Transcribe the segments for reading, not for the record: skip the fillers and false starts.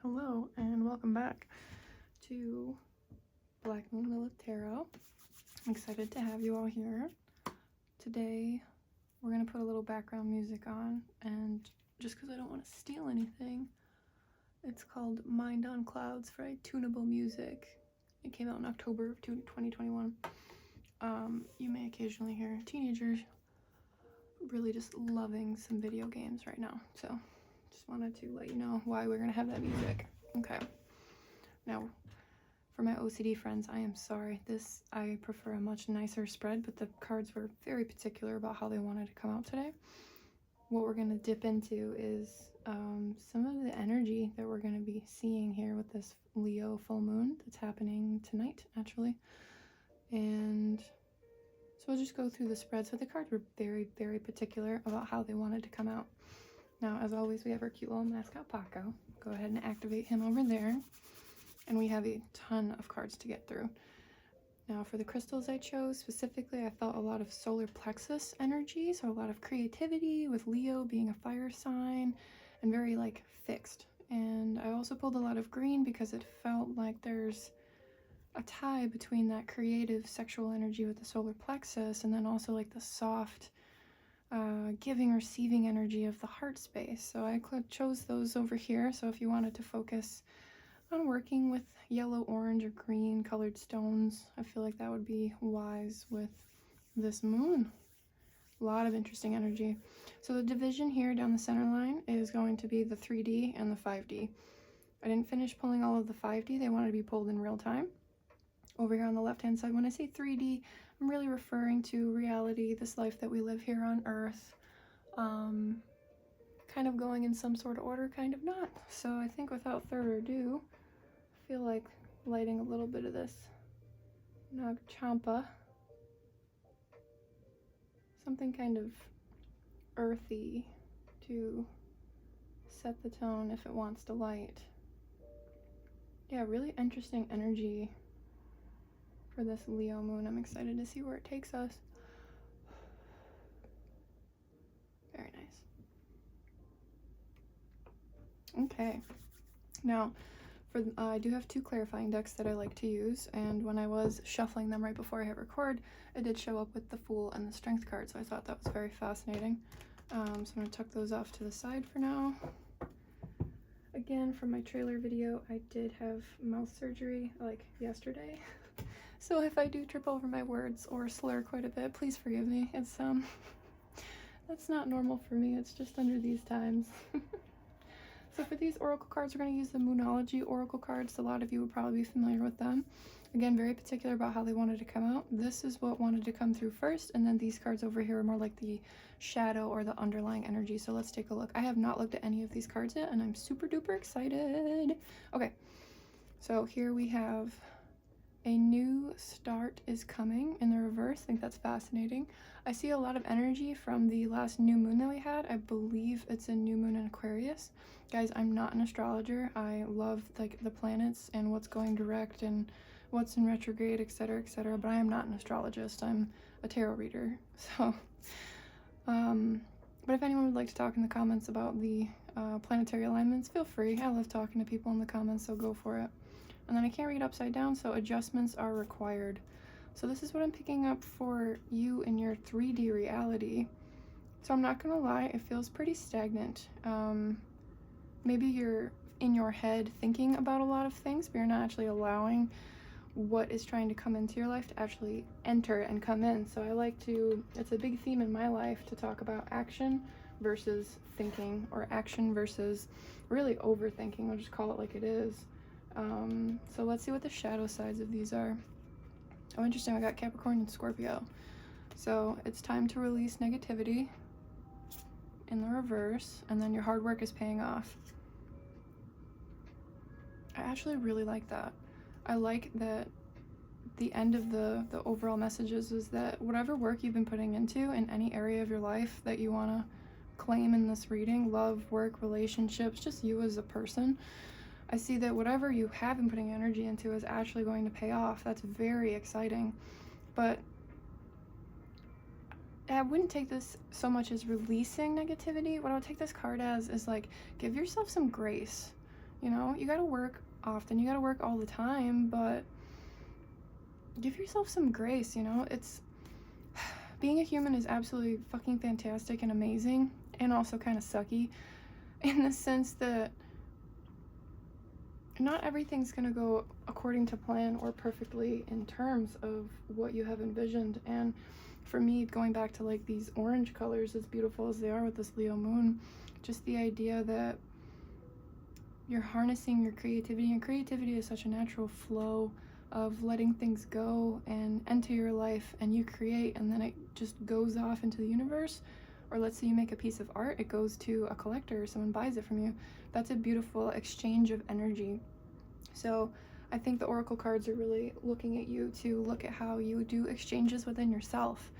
Hello and welcome back to Black Moon Lilith Tarot. I'm excited to have you all here. Today we're going to put a little background music on, and just because I don't want to steal anything, it's called Mind on Clouds by Tunable Music. It came out in October of 2021. You may occasionally hear teenagers really just loving some video games right now, so just wanted to let you know why we're gonna have that music. Okay, now for my OCD friends, I am sorry, I prefer a much nicer spread, but the cards were very particular about how they wanted to come out today. What we're gonna dip into is some of the energy that we're gonna be seeing here with this Leo full moon that's happening tonight, actually. And so we'll just go through the spread. So the cards were very, very particular about how they wanted to come out. Now, as always, we have our cute little mascot, Paco. Go ahead and activate him over there. And we have a ton of cards to get through. Now, for the crystals I chose, specifically, I felt a lot of solar plexus energy, so a lot of creativity, with Leo being a fire sign, and very, like, fixed. And I also pulled a lot of green because it felt like there's a tie between that creative sexual energy with the solar plexus, and then also, like, the soft, giving, receiving energy of the heart space. So I chose those over here. So if you wanted to focus on working with yellow, orange, or green colored stones, I feel like that would be wise with this moon. A lot of interesting energy. So the division here down the center line is going to be the 3D and the 5D. I didn't finish pulling all of the 5D. They wanted to be pulled in real time. Over here on the left hand side, when I say 3D, I'm really referring to reality, this life that we live here on Earth. Kind of going in some sort of order, kind of not. So I think without further ado, I feel like lighting a little bit of this Nag Champa. Something kind of earthy to set the tone if it wants to light. Yeah, really interesting energy for this Leo moon. I'm excited to see where it takes us. Very nice. Okay, now I do have two clarifying decks that I like to use, and when I was shuffling them right before I hit record, it did show up with the Fool and the Strength card, so I thought that was very fascinating. So I'm going to tuck those off to the side for now. Again, for my trailer video, I did have mouth surgery like yesterday. So if I do trip over my words or slur quite a bit, please forgive me. It's that's not normal for me. It's just under these times. So for these oracle cards, we're going to use the Moonology oracle cards. A lot of you would probably be familiar with them. Again, very particular about how they wanted to come out. This is what wanted to come through first, and then these cards over here are more like the shadow or the underlying energy. So let's take a look. I have not looked at any of these cards yet, and I'm super duper excited. Okay, so here we have a new start is coming in the reverse. I think that's fascinating. I see a lot of energy from the last new moon that we had. I believe it's a new moon in Aquarius. Guys, I'm not an astrologer. I love like the planets and what's going direct and what's in retrograde, etc., etc., but I am not an astrologist. I'm a tarot reader. So but if anyone would like to talk in the comments about the planetary alignments, feel free. I love talking to people in the comments, so go for it. And then I can't read upside down, so adjustments are required. So this is what I'm picking up for you in your 3D reality. So I'm not gonna lie, it feels pretty stagnant. Maybe you're in your head thinking about a lot of things, but you're not actually allowing what is trying to come into your life to actually enter and come in. So I like to, it's a big theme in my life to talk about action versus thinking, or action versus really overthinking. I'll just call it like it is. So let's see what the shadow sides of these are. Oh, interesting, I got Capricorn and Scorpio. So it's time to release negativity in the reverse, and then your hard work is paying off. I actually really like that. I like that the end of the overall messages is that whatever work you've been putting into in any area of your life that you want to claim in this reading, love, work, relationships, just you as a person, I see that whatever you have been putting energy into is actually going to pay off. That's very exciting. But I wouldn't take this so much as releasing negativity. What I would take this card as is like, give yourself some grace. You know, you gotta work often, you gotta work all the time, but give yourself some grace, you know? It's being a human is absolutely fucking fantastic and amazing, and also kind of sucky in the sense that not everything's gonna go according to plan or perfectly in terms of what you have envisioned. And for me, going back to like these orange colors, as beautiful as they are with this Leo moon, just the idea that you're harnessing your creativity, and creativity is such a natural flow of letting things go and enter your life, and you create, and then it just goes off into the universe. Or let's say you make a piece of art, it goes to a collector, someone buys it from you. That's a beautiful exchange of energy. So I think the oracle cards are really looking at you to look at how you do exchanges within yourself.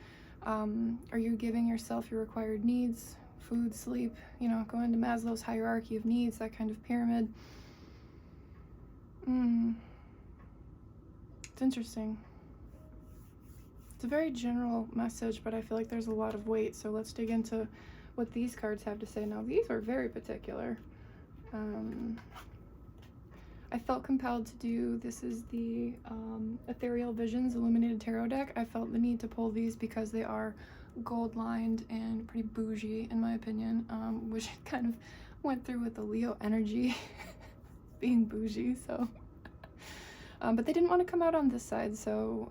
Are you giving yourself your required needs? Food, sleep, you know, go into Maslow's hierarchy of needs, that kind of pyramid. It's interesting. It's a very general message, but I feel like there's a lot of weight, so let's dig into what these cards have to say. Now, these are very particular. I felt compelled to do, this is the Ethereal Visions Illuminated Tarot deck. I felt the need to pull these because they are gold lined and pretty bougie in my opinion, which kind of went through with the Leo energy being bougie, so but they didn't want to come out on this side, so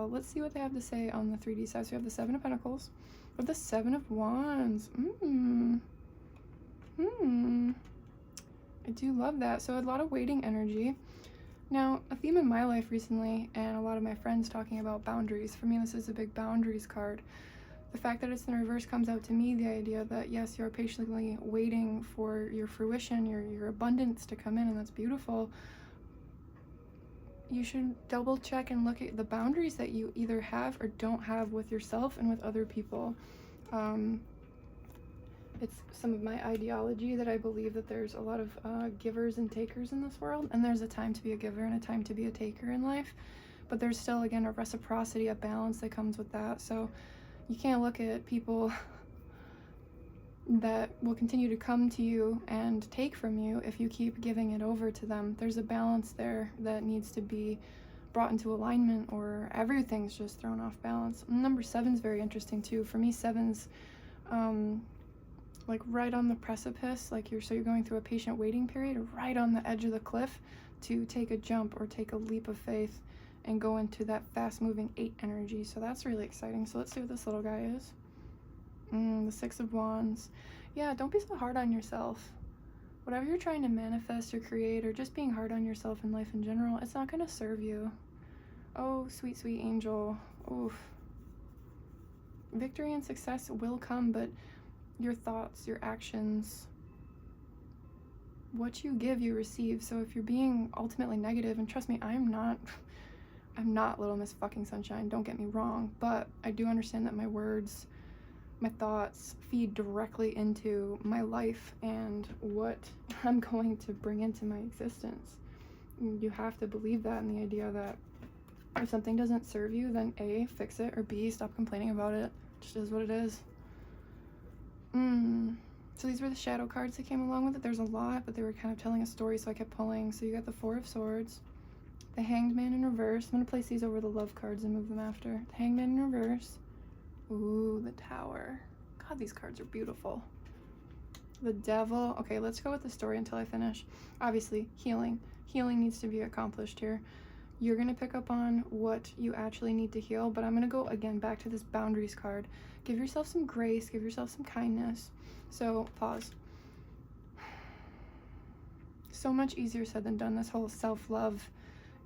let's see what they have to say on the 3D side. So we have the Seven of Pentacles with the Seven of Wands. I do love that. So a lot of waiting energy. Now, a theme in my life recently, and a lot of my friends talking about boundaries. For me, this is a big boundaries card. The fact that it's in reverse comes out to me, the idea that yes, you're patiently waiting for your fruition, your abundance to come in, and that's beautiful. You should double check and look at the boundaries that you either have or don't have with yourself and with other people. It's some of my ideology that I believe that there's a lot of givers and takers in this world, and there's a time to be a giver and a time to be a taker in life, but there's still, again, a reciprocity, a balance that comes with that. So you can't look at people that will continue to come to you and take from you if you keep giving it over to them. There's a balance there that needs to be brought into alignment, or everything's just thrown off balance. Number 7 is very interesting too. For me, 7's like right on the precipice, like you're going through a patient waiting period, right on the edge of the cliff to take a jump or take a leap of faith and go into that fast moving 8 energy. So that's really exciting. So let's see what this little guy is. The 6 of Wands. Yeah, don't be so hard on yourself. Whatever you're trying to manifest or create, or just being hard on yourself in life in general, it's not going to serve you. Oh, sweet, sweet angel. Oof. Victory and success will come, but your thoughts, your actions, what you give, you receive. So if you're being ultimately negative, and trust me, I'm not Little Miss fucking Sunshine, don't get me wrong, but I do understand that my words, my thoughts feed directly into my life and what I'm going to bring into my existence. You have to believe that, and the idea that if something doesn't serve you, then A, fix it, or B, stop complaining about it. It just is what it is. So these were the shadow cards that came along with it. There's a lot, but they were kind of telling a story, so I kept pulling. So you got the 4 of Swords, the Hanged Man in reverse. I'm going to place these over the love cards and move them after. The Hanged Man in reverse. Ooh, the Tower. God, these cards are beautiful. The Devil. Okay, let's go with the story until I finish. Obviously, healing. Healing needs to be accomplished here. You're going to pick up on what you actually need to heal, but I'm going to go again back to this boundaries card. Give yourself some grace, give yourself some kindness. So, pause. So much easier said than done. This whole self-love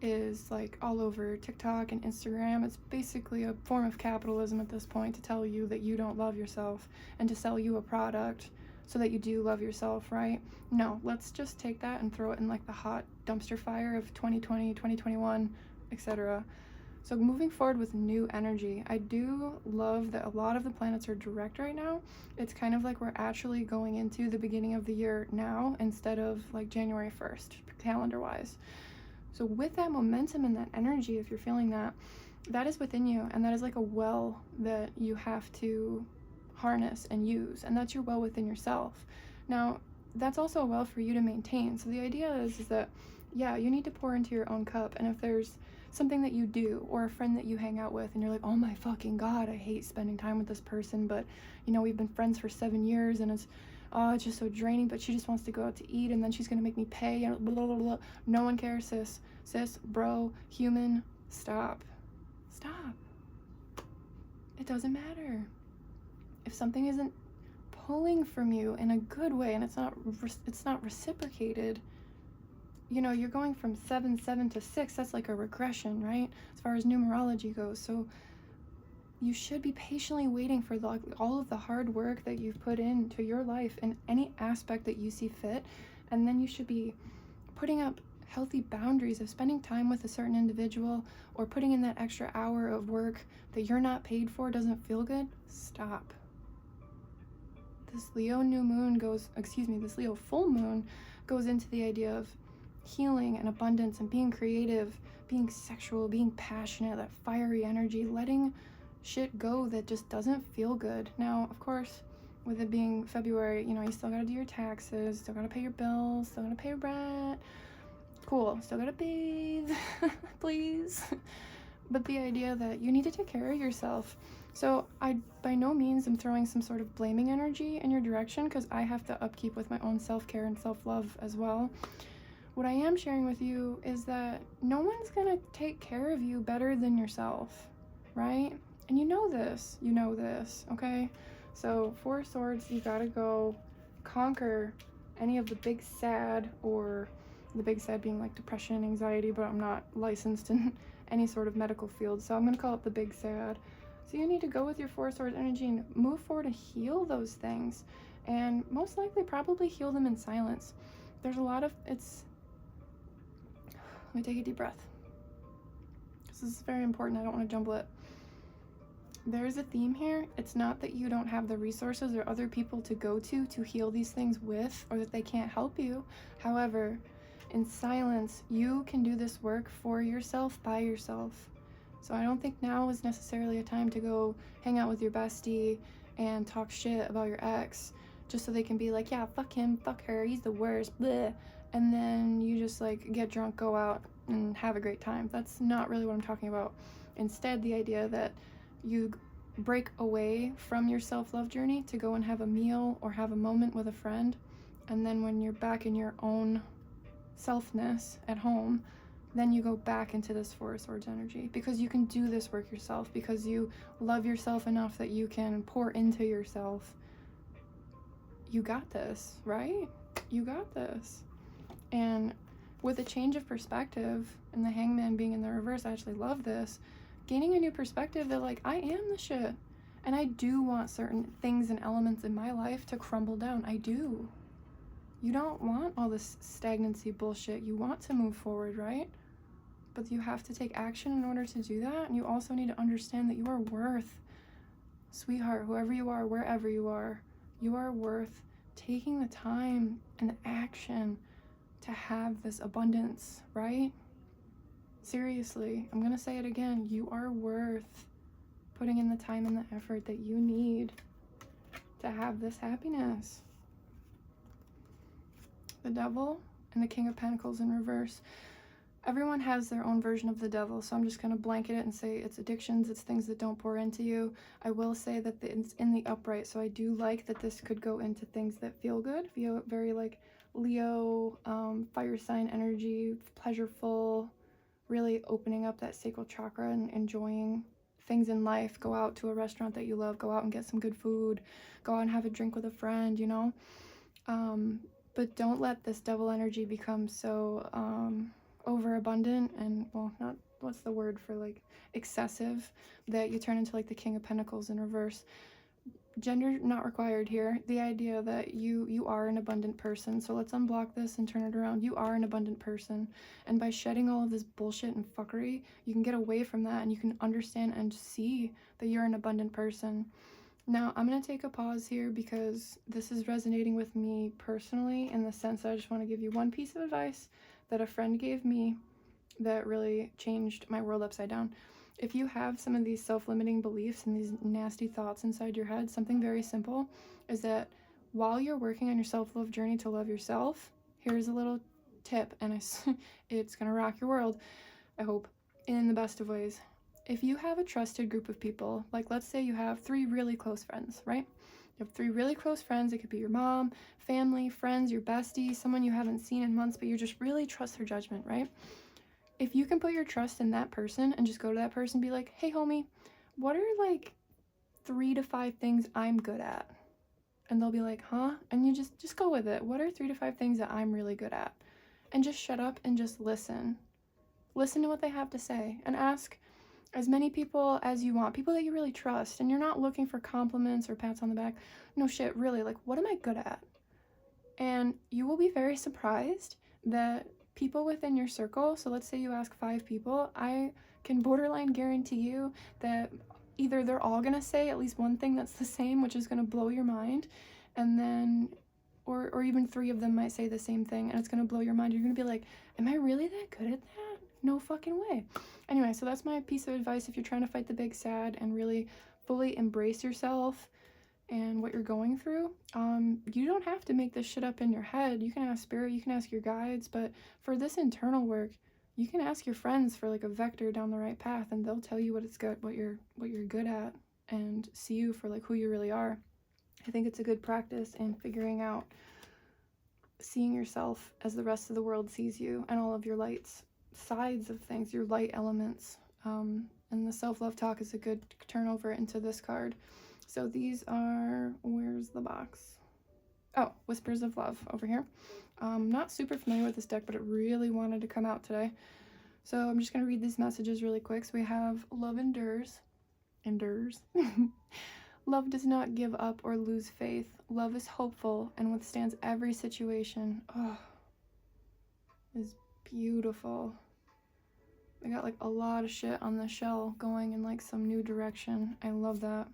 is like all over TikTok and Instagram. It's basically a form of capitalism at this point to tell you that you don't love yourself and to sell you a product so that you do love yourself, right? No, let's just take that and throw it in like the hot dumpster fire of 2020, 2021, etc. So moving forward with new energy, I do love that a lot of the planets are direct right now. It's kind of like we're actually going into the beginning of the year now instead of like January 1st, calendar-wise. So with that momentum and that energy, if you're feeling that, that is within you, and that is like a well that you have to harness and use, and that's your well within yourself. Now, that's also a well for you to maintain. So the idea is that, yeah, you need to pour into your own cup. And if there's something that you do, or a friend that you hang out with, and you're like, oh my fucking God, I hate spending time with this person, but, you know, we've been friends for 7 years, and it's just so draining, but she just wants to go out to eat, and then she's gonna make me pay, and blah, blah, blah. No one cares, sis, bro, human, stop. It doesn't matter. If something isn't pulling from you in a good way, and it's not reciprocated, you know, you're going from 7 to 6. That's like a regression, right, as far as numerology goes. So you should be patiently waiting for all of the hard work that you've put into your life in any aspect that you see fit, and then you should be putting up healthy boundaries of spending time with a certain individual, or putting in that extra hour of work that you're not paid for doesn't feel good. Stop. This Leo full moon goes into the idea of healing and abundance and being creative, being sexual, being passionate, that fiery energy, letting shit go that just doesn't feel good. Now, of course, with it being February, you know, you still gotta do your taxes, still gotta pay your bills, still gotta pay your rent. Cool, still gotta bathe, please. But the idea that you need to take care of yourself. So I by no means am throwing some sort of blaming energy in your direction, because I have to upkeep with my own self-care and self-love as well. What I am sharing with you is that no one's gonna take care of you better than yourself, right? And you know this, okay? So 4 of Swords, you gotta go conquer any of the big sad, or the big sad being like depression and anxiety, but I'm not licensed in any sort of medical field, so I'm gonna call it the big sad. So you need to go with your 4 of Swords energy and move forward and heal those things, and most likely probably heal them in silence. There's a lot of, let me take a deep breath. This is very important, I don't want to jumble it. There's a theme here. It's not that you don't have the resources or other people to go to heal these things with, or that they can't help you. However, in silence, you can do this work for yourself, by yourself. So I don't think now is necessarily a time to go hang out with your bestie and talk shit about your ex, just so they can be like, yeah, fuck him, fuck her, he's the worst, bleh. And then you just like get drunk, go out, and have a great time. That's not really what I'm talking about. Instead, the idea that you break away from your self-love journey to go and have a meal or have a moment with a friend, and then when you're back in your own selfness at home, then you go back into this 4 of Swords energy, because you can do this work yourself, because you love yourself enough that you can pour into yourself. You got this, right? You got this. And with a change of perspective, and the Hangman being in the reverse, I actually love this, gaining a new perspective that like, I am the shit, and I do want certain things and elements in my life to crumble down. I do. You don't want all this stagnancy bullshit. You want to move forward, right? But you have to take action in order to do that. And you also need to understand that you are worth, sweetheart, whoever you are, wherever you are worth taking the time and the action to have this abundance, right? Seriously, I'm gonna say it again. You are worth putting in the time and the effort that you need to have this happiness. The Devil and the King of Pentacles in reverse. Everyone has their own version of the devil, so I'm just going to blanket it and say it's addictions, it's things that don't pour into you. I will say that it's in the upright, so I do like that this could go into things that feel good, very like Leo, fire sign energy, pleasureful, really opening up that sacral chakra and enjoying things in life. Go out to a restaurant that you love, go out and get some good food, go out and have a drink with a friend, you know? But don't let this devil energy become so overabundant and, well, not, what's the word for like excessive, that you turn into like the King of Pentacles in reverse. Gender not required here. The idea that you are an abundant person. So let's unblock this and turn it around. You are an abundant person, and by shedding all of this bullshit and fuckery, you can get away from that, and you can understand and see that you're an abundant person. Now, I'm going to take a pause here because this is resonating with me personally, in the sense that I just want to give you one piece of advice that a friend gave me that really changed my world upside down. If you have some of these self-limiting beliefs and these nasty thoughts inside your head, something very simple is that while you're working on your self-love journey to love yourself, here's a little tip, and it's gonna rock your world, I hope, in the best of ways. If you have a trusted group of people, like let's say you have 3 really close friends, right? You have 3 really close friends. It could be your mom, family, friends, your bestie, someone you haven't seen in months, but you just really trust their judgment, right? If you can put your trust in that person and just go to that person and be like, hey homie, what are like 3 to 5 things I'm good at? And they'll be like, huh? And you just go with it. What are 3 to 5 things that I'm really good at? And just shut up and just listen. Listen to what they have to say and ask as many people as you want, people that you really trust, and you're not looking for compliments or pats on the back. No shit, really, like, what am I good at? And you will be very surprised that people within your circle, so let's say you ask 5 people, I can borderline guarantee you that either they're all gonna say at least one thing that's the same, which is gonna blow your mind, and then or even 3 of them might say the same thing and it's gonna blow your mind. You're gonna be like, am I really that good at that? No fucking way. Anyway, so that's my piece of advice if you're trying to fight the big sad and really fully embrace yourself and what you're going through. You don't have to make this shit up in your head. You can ask spirit, you can ask your guides, but for this internal work, you can ask your friends for like a vector down the right path, and they'll tell you what it's good, what you're good at, and see you for like who you really are. I think it's a good practice in figuring out, seeing yourself as the rest of the world sees you, and all of your lights sides of things, your light elements. And the self-love talk is a good turnover into this card. So these are, where's the box? Oh, Whispers of Love over here. Not super familiar with this deck, but it really wanted to come out today. So I'm just going to read these messages really quick. So we have love endures. Love does not give up or lose faith. Love is hopeful and withstands every situation. Oh, it's beautiful. I got like a lot of shit on the shell going in like some new direction. I love that.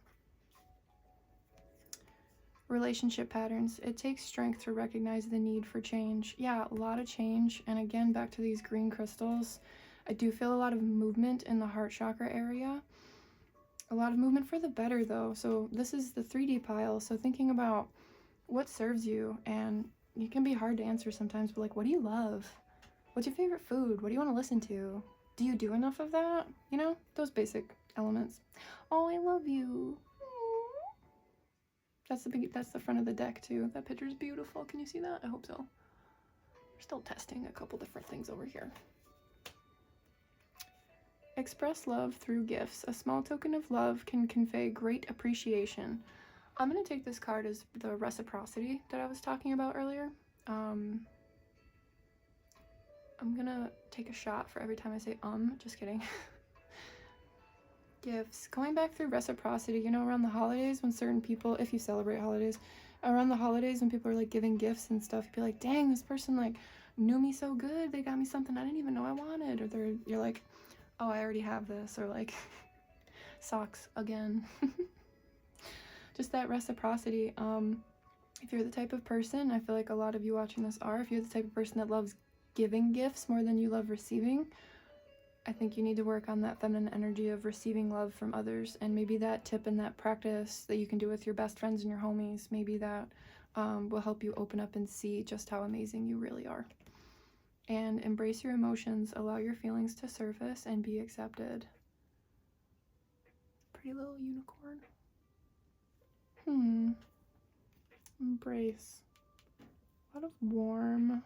Relationship patterns. It takes strength to recognize the need for change. Yeah, a lot of change. And again, back to these green crystals, I do feel a lot of movement in the heart chakra area. A lot of movement for the better though. So this is the 3D pile. So thinking about what serves you, and it can be hard to answer sometimes, but like, what do you love? What's your favorite food? What do you want to listen to? Do you do enough of that? You know, those basic elements. Oh, I love you. That's the front of the deck too. That picture is beautiful. Can you see that? I hope so. We're still testing a couple different things over here. Express love through gifts. A small token of love can convey great appreciation. I'm going to take this card as the reciprocity that I was talking about earlier. I'm going to take a shot for every time I say just kidding. Gifts. Going back through reciprocity, you know, around the holidays when certain people, if you celebrate holidays, around the holidays when people are like giving gifts and stuff, you'd be like, dang, this person like knew me so good, they got me something I didn't even know I wanted. Or you're like, oh, I already have this. Or like, socks again. Just that reciprocity. If you're the type of person, I feel like a lot of you watching this are, if you're the type of person that loves giving gifts more than you love receiving, I think you need to work on that feminine energy of receiving love from others. And maybe that tip and that practice that you can do with your best friends and your homies, maybe that will help you open up and see just how amazing you really are. And embrace your emotions, allow your feelings to surface and be accepted. Pretty little unicorn. Embrace. A lot of warm,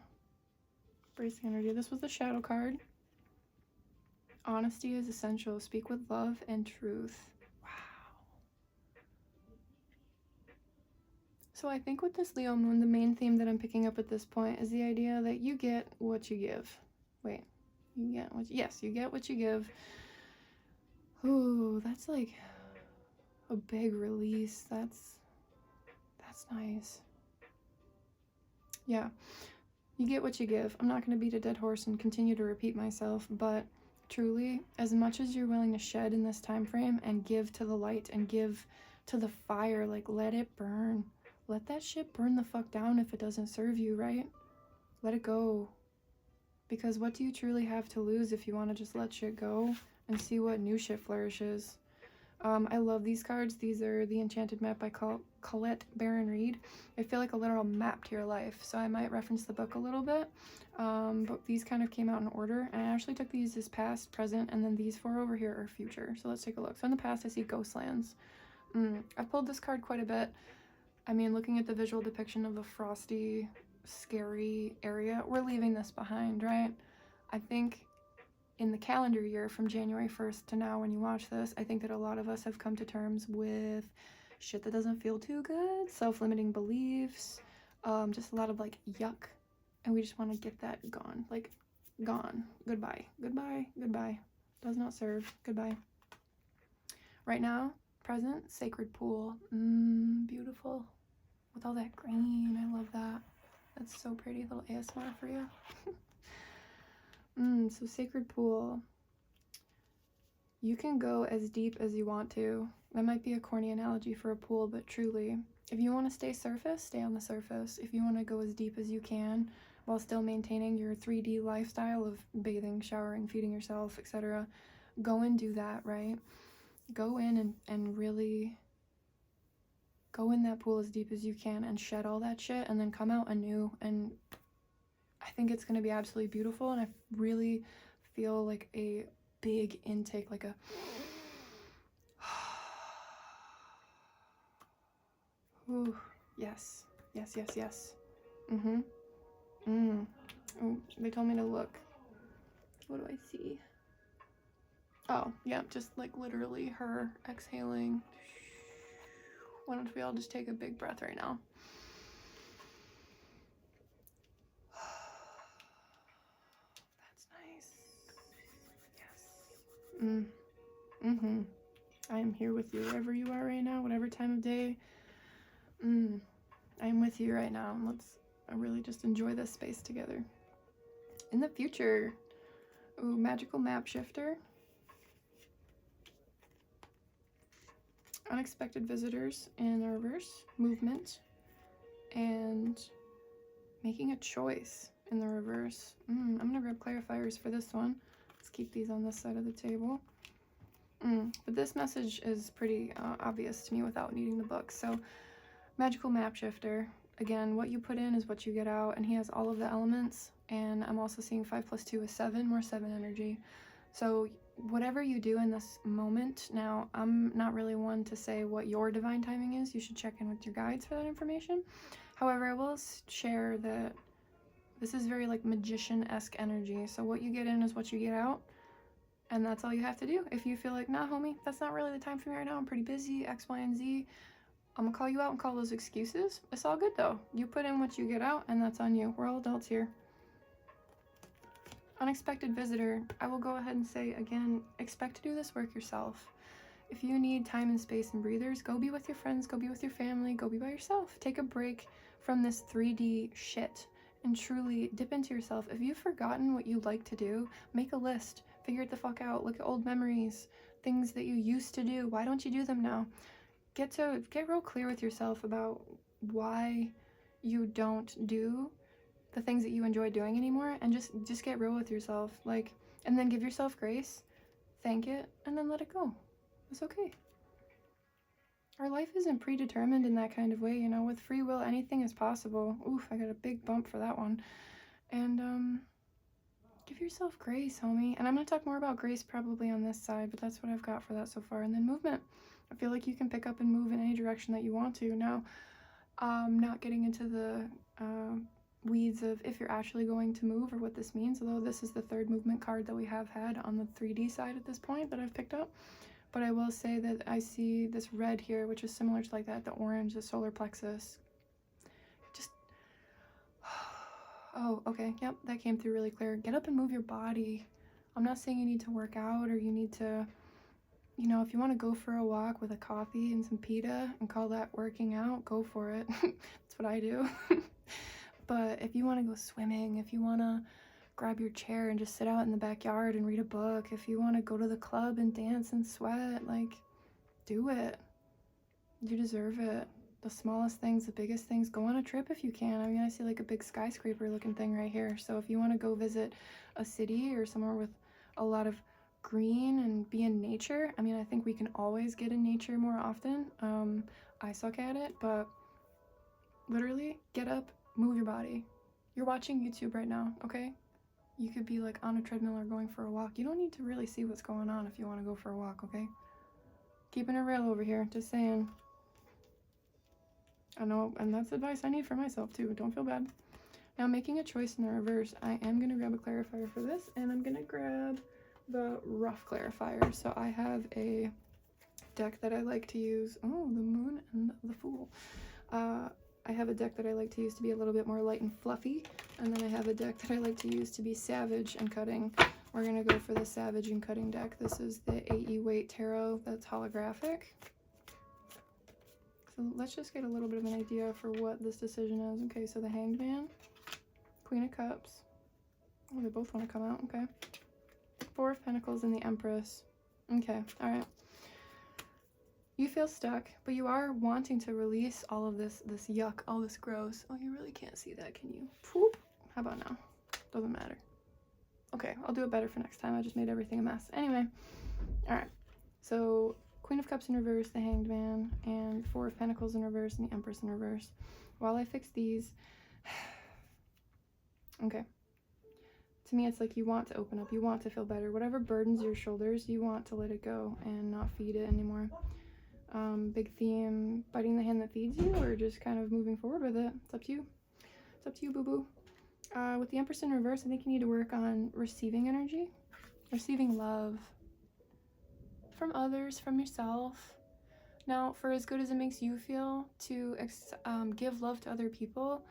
embracing energy. This was the shadow card. Honesty is essential. Speak with love and truth. Wow. So I think with this Leo moon, the main theme that I'm picking up at this point is the idea that you get what you give. Wait, you get what you get what you give. Ooh, that's like a big release. That's nice. Yeah, you get what you give. I'm not going to beat a dead horse and continue to repeat myself, but truly, as much as you're willing to shed in this time frame and give to the light and give to the fire, like let it burn. Let that shit burn the fuck down if it doesn't serve you, right? Let it go. Because what do you truly have to lose if you want to just let shit go and see what new shit flourishes? I love these cards. These are the Enchanted Map by Colette Baron Reed. They feel like a literal map to your life, so I might reference the book a little bit. But these kind of came out in order, and I actually took these as past, present, and then these four over here are future. So let's take a look. So in the past, I see Ghostlands. I've pulled this card quite a bit. I mean, looking at the visual depiction of the frosty, scary area, we're leaving this behind, right? I think in the calendar year from January 1st to now when you watch this, I think that a lot of us have come to terms with shit that doesn't feel too good, self-limiting beliefs, just a lot of like yuck, and we just want to get that gone, like gone, goodbye, goodbye, goodbye, does not serve, goodbye. Right now, present, sacred pool, beautiful, with all that green, I love that. That's so pretty, little ASMR for you. So sacred pool. You can go as deep as you want to. That might be a corny analogy for a pool, but truly, if you want to stay surface, stay on the surface. If you want to go as deep as you can while still maintaining your 3D lifestyle of bathing, showering, feeding yourself, etc., go and do that, right? Go in and really go in that pool as deep as you can and shed all that shit and then come out anew. And I think it's going to be absolutely beautiful, and I really feel like a big intake, like a ooh, yes, yes, yes, yes. Oh, they told me to look. What do I see? Oh, yeah, just like literally her exhaling. Why don't we all just take a big breath right now? Yes. I am here with you wherever you are right now, whatever time of day. I am with you right now. Let's really just enjoy this space together. In the future, ooh, magical map shifter. Unexpected visitors in the reverse, movement, and making a choice in the reverse. I'm gonna grab clarifiers for this one. Let's keep these on this side of the table. But this message is pretty obvious to me without needing the book. So, magical map shifter. Again, what you put in is what you get out, and he has all of the elements. And I'm also seeing 5 + 2 is 7, more 7 energy. So whatever you do in this moment, now I'm not really one to say what your divine timing is. You should check in with your guides for that information. However, I will share that this is very like magician-esque energy. So what you get in is what you get out. And that's all you have to do. If you feel like, nah, homie, that's not really the time for me right now. I'm pretty busy, X, Y, and Z. I'm gonna call you out and call those excuses. It's all good though. You put in what you get out, and that's on you. We're all adults here. Unexpected visitor. I will go ahead and say again, expect to do this work yourself. If you need time and space and breathers, go be with your friends, go be with your family, go be by yourself. Take a break from this 3D shit and truly dip into yourself. If you've forgotten what you like to do, make a list. Figure it the fuck out. Look at old memories, things that you used to do. Why don't you do them now? Get real clear with yourself about why you don't do the things that you enjoy doing anymore, and just get real with yourself, like, and then give yourself grace, thank it, and then let it go. It's okay. Our life isn't predetermined in that kind of way, you know. With free will, anything is possible. Oof, I got a big bump for that one. And give yourself grace, homie. And I'm gonna talk more about grace probably on this side, but that's what I've got for that so far. And then movement. I feel like you can pick up and move in any direction that you want to. Now, not getting into the weeds of if you're actually going to move or what this means, although this is the third movement card that we have had on the 3D side at this point that I've picked up. But I will say that I see this red here, which is similar to like that, the orange, the solar plexus. Just, oh, okay, yep, that came through really clear. Get up and move your body. I'm not saying you need to work out or you need to, you know, if you want to go for a walk with a coffee and some pita and call that working out, go for it. That's what I do. But if you want to go swimming, if you want to grab your chair and just sit out in the backyard and read a book, if you want to go to the club and dance and sweat, like, do it. You deserve it. The smallest things, the biggest things. Go on a trip if you can. I mean, I see like a big skyscraper looking thing right here. So if you want to go visit a city or somewhere with a lot of green and be in nature. I mean, I think we can always get in nature more often. I suck at it, but literally get up, move your body. You're watching YouTube right now, okay? You could be like on a treadmill or going for a walk. You don't need to really see what's going on if you want to go for a walk, okay? Keeping it real over here, just saying. I know, and that's advice I need for myself too. Don't feel bad. Now, making a choice in the reverse, I am going to grab a clarifier for this, and I'm going to grab the rough clarifier. So I have a deck that I like to use. Oh, the moon and the fool. I have a deck that I like to use to be a little bit more light and fluffy, and then I have a deck that I like to use to be savage and cutting. We're going to go for the savage and cutting deck. This is the A.E. Waite Tarot that's holographic. So let's just get a little bit of an idea for what this decision is. Okay, so the Hanged Man, Queen of Cups. Oh, they both want to come out. Okay. Four of Pentacles and the Empress. Okay, all right. You feel stuck, but you are wanting to release all of this yuck, all this gross. Oh, you really can't see that, can you? Poop. How about now? Doesn't matter. Okay, I'll do it better for next time. I just made everything a mess. Anyway, all right. So Queen of Cups in reverse, the Hanged Man, and Four of Pentacles in reverse, and the Empress in reverse. While I fix these, okay. To me, it's like you want to open up. You want to feel better. Whatever burdens your shoulders, you want to let it go and not feed it anymore. Big theme, biting the hand that feeds you, or just kind of moving forward with it. It's up to you. It's up to you, boo-boo. With the Empress in reverse, I think you need to work on receiving energy, receiving love from others, from yourself. Now, for as good as it makes you feel to give love to other people,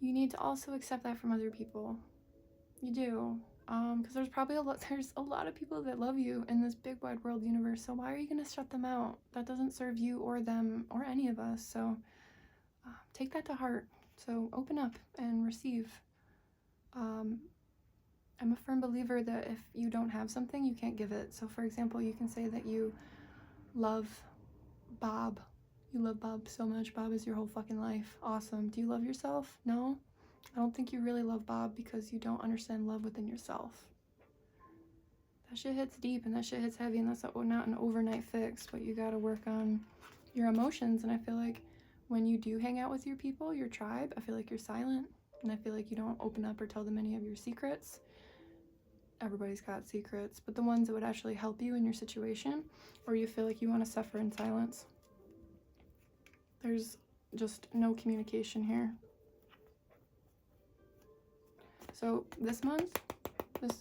you need to also accept that from other people. You do. Because there's a lot of people that love you in this big wide world universe, so why are you going to shut them out? That doesn't serve you or them or any of us, so take that to heart. So open up and receive. I'm a firm believer that if you don't have something, you can't give it. So for example, you can say that you love Bob. You love Bob so much. Bob is your whole fucking life. Awesome. Do you love yourself? No? I don't think you really love Bob because you don't understand love within yourself. That shit hits deep and that shit hits heavy, and that's not an overnight fix, but you gotta work on your emotions. And I feel like when you do hang out with your people, your tribe, I feel like you're silent, and I feel like you don't open up or tell them any of your secrets. Everybody's got secrets, but the ones that would actually help you in your situation, or you feel like you want to suffer in silence. There's just no communication here. So this month,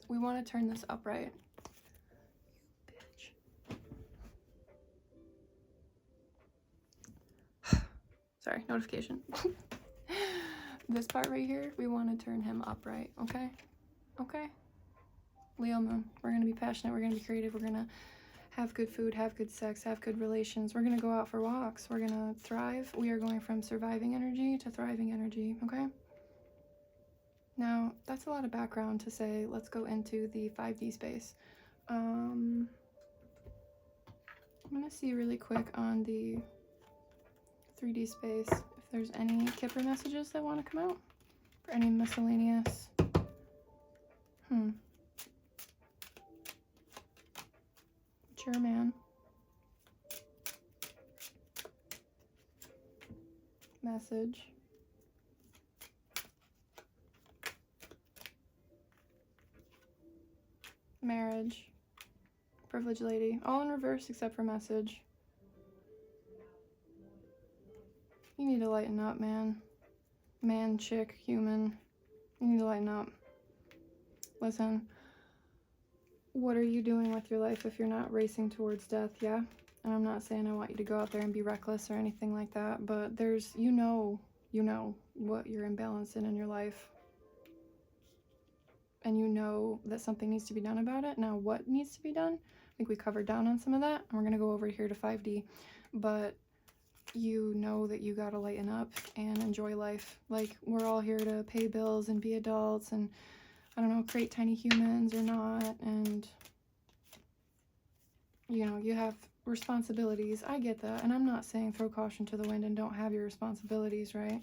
we want to turn this upright. You bitch. Sorry, notification. This part right here, we want to turn him upright, okay? Okay? Leo moon. We're going to be passionate. We're going to be creative. We're going to have good food, have good sex, have good relations. We're going to go out for walks. We're going to thrive. We are going from surviving energy to thriving energy, okay? Now, that's a lot of background to say. Let's go into the 5D space. I'm going to see really quick on the 3D space if there's any Kipper messages that want to come out for any miscellaneous. Mature man. Message. Marriage. Privileged lady. All in reverse except for message. You need to lighten up, man. Man, chick, human. You need to lighten up. Listen. What are you doing with your life if you're not racing towards death? Yeah? And I'm not saying I want you to go out there and be reckless or anything like that, but there's, you know what you're imbalanced in your life. And you know that something needs to be done about it. Now, what needs to be done? I think we covered down on some of that, and we're going to go over here to 5D. But you know that you got to lighten up and enjoy life. Like, we're all here to pay bills and be adults and, I don't know, create tiny humans or not. And, you know, you have responsibilities. I get that. And I'm not saying throw caution to the wind and don't have your responsibilities, right?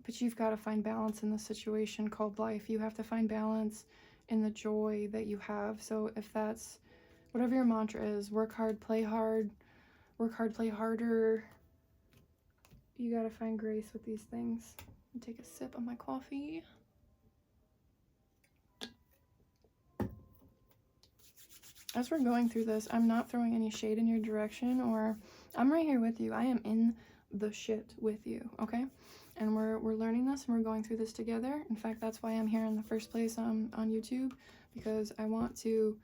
But you've got to find balance in this situation called life. You have to find balance in the joy that you have. So if that's whatever your mantra is, work hard, play hard, work hard, play harder. You gotta find grace with these things. Take a sip of my coffee. As we're going through this, I'm not throwing any shade in your direction, or I'm right here with you. I am in the shit with you, okay? And we're learning this and we're going through this together. In fact, that's why I'm here in the first place on YouTube, because I want to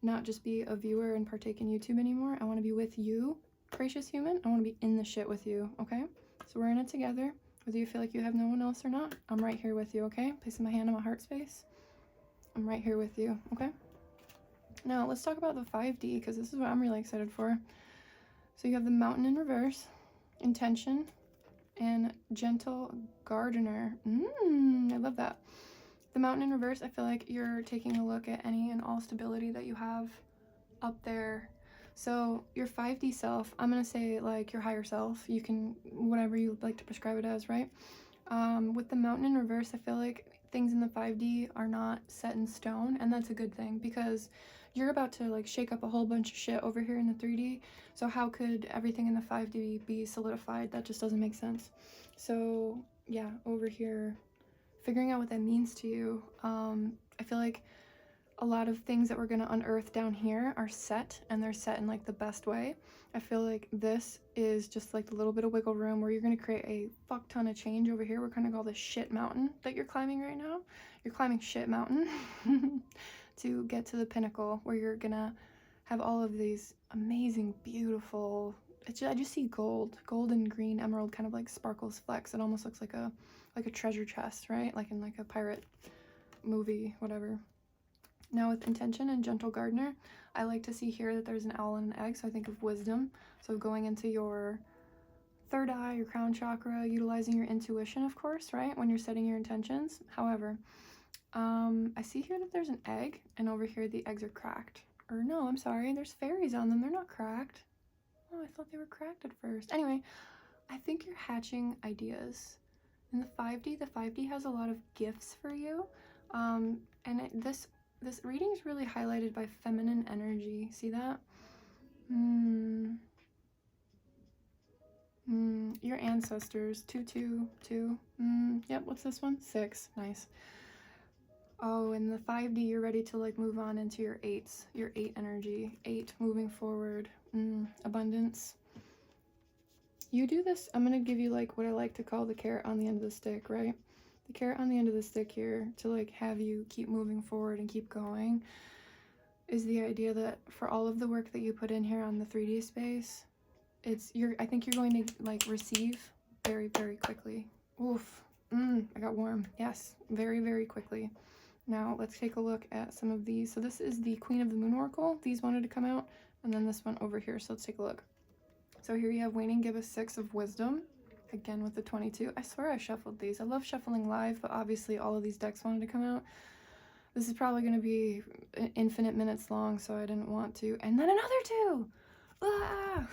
not just be a viewer and partake in YouTube anymore. I want to be with you, gracious human. I want to be in the shit with you, okay? So we're in it together. Whether you feel like you have no one else or not, I'm right here with you, okay? Placing my hand on my heart space. I'm right here with you, okay? Now, let's talk about the 5D, because this is what I'm really excited for. So you have the Mountain in reverse, Intention, and Gentle Gardener. I love that. The Mountain in reverse, I feel like you're taking a look at any and all stability that you have up there. So your 5D self, I'm going to say like your higher self. You can, whatever you like to prescribe it as, right? With the Mountain in reverse, I feel like things in the 5D are not set in stone, and that's a good thing, because you're about to like shake up a whole bunch of shit over here in the 3D. So how could everything in the 5D be solidified? That just doesn't make sense. So yeah, over here, figuring out what that means to you. I feel like a lot of things that we're going to unearth down here are set, and they're set in like the best way. I feel like this is just like a little bit of wiggle room where you're going to create a fuck ton of change over here. We're going to call this shit mountain that you're climbing right now. You're climbing shit mountain to get to the pinnacle where you're going to have all of these amazing, beautiful, I just see gold and green emerald kind of like sparkles flecks. It almost looks like a treasure chest, right? Like in like a pirate movie, whatever. Now with Intention and Gentle Gardener, I like to see here that there's an owl and an egg, so I think of wisdom. So going into your third eye, your crown chakra, utilizing your intuition, of course, right? When you're setting your intentions. However, I see here that there's an egg, and over here the eggs are cracked. Or no, I'm sorry, there's fairies on them. They're not cracked. Oh, I thought they were cracked at first. Anyway, I think you're hatching ideas. In the 5D has a lot of gifts for you. This reading is really highlighted by feminine energy. See that? Your ancestors. 222. Yep, what's this one? 6. Nice. Oh, in the 5D, you're ready to like move on into your 8s. Your 8 energy. 8, moving forward. Abundance. You do this, I'm going to give you like what I like to call the carrot on the end of the stick, right? The carrot on the end of the stick here to like have you keep moving forward and keep going is the idea that for all of the work that you put in here on the 3D space, I think you're going to like receive very, very quickly. Oof. I got warm. Yes, very, very quickly. Now let's take a look at some of these. So this is the Queen of the Moon Oracle. These wanted to come out, and then this one over here. So let's take a look. So here you have Waning give us 6 of wisdom, again with the 22. I swear I shuffled these. I love shuffling live, but obviously all of these decks wanted to come out. This is probably going to be infinite minutes long, so I didn't want to. And then another 2! Ah!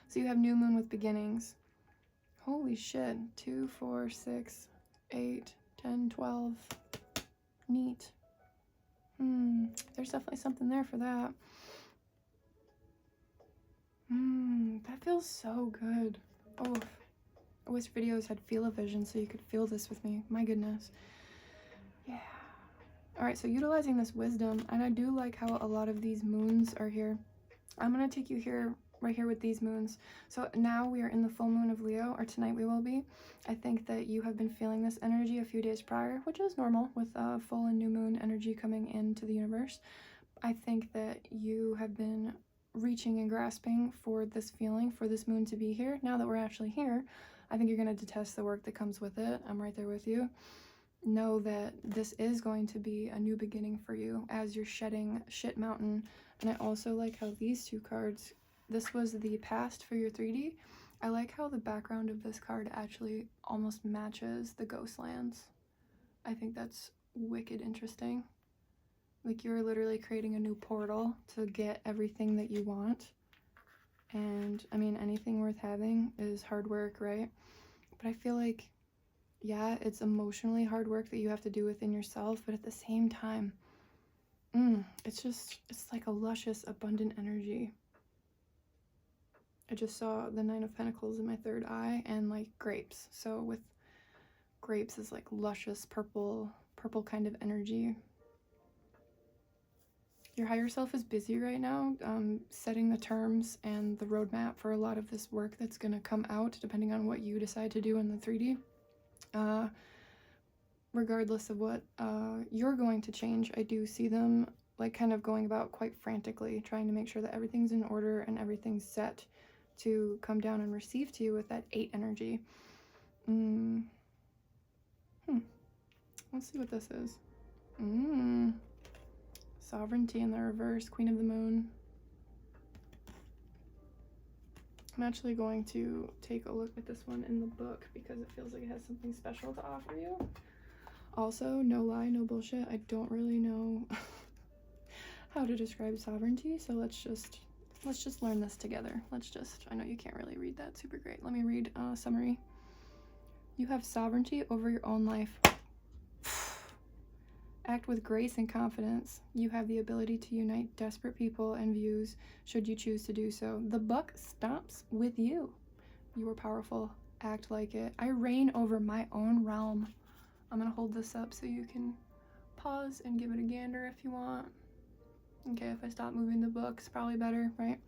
So you have New Moon with beginnings. Holy shit. 2, 4, 6, 8, 10, 12. Neat. There's definitely something there for that. That feels so good. Oh, I wish videos had feel-o-vision so you could feel this with me. My goodness. Yeah. Alright, so utilizing this wisdom, and I do like how a lot of these moons are here. I'm going to take you here, right here with these moons. So now we are in the full moon of Leo, or tonight we will be. I think that you have been feeling this energy a few days prior, which is normal with full and new moon energy coming into the universe. I think that you have been reaching and grasping for this feeling, for this moon to be here. Now that we're actually here, I think you're going to detest the work that comes with it. I'm right there with you. Know that this is going to be a new beginning for you as you're shedding shit mountain. And I also like how these 2 cards, this was the past for your 3D. I like how the background of this card actually almost matches the ghost lands. I think that's wicked interesting. Like you're literally creating a new portal to get everything that you want. And I mean, anything worth having is hard work, right? But I feel like yeah, it's emotionally hard work that you have to do within yourself, but at the same time, it's like a luscious, abundant energy. I just saw the Nine of Pentacles in my third eye and like grapes. So with grapes is like luscious purple kind of energy. Your higher self is busy right now, setting the terms and the roadmap for a lot of this work that's going to come out, depending on what you decide to do in the 3D. Regardless of what you're going to change, I do see them like kind of going about quite frantically, trying to make sure that everything's in order and everything's set to come down and receive to you with that 8 energy. Let's see what this is. Sovereignty in the reverse, Queen of the Moon. I'm actually going to take a look at this one in the book because it feels like it has something special to offer you. Also, no lie, no bullshit, I don't really know how to describe sovereignty, so let's just learn this together. I know you can't really read that super great. Let me read a summary. You have sovereignty over your own life. Act with grace and confidence. You have the ability to unite desperate people and views should you choose to do so. The buck stops with you. You are powerful. Act like it. I reign over my own realm. I'm going to hold this up so you can pause and give it a gander if you want. Okay, if I stop moving the book, it's probably better, right?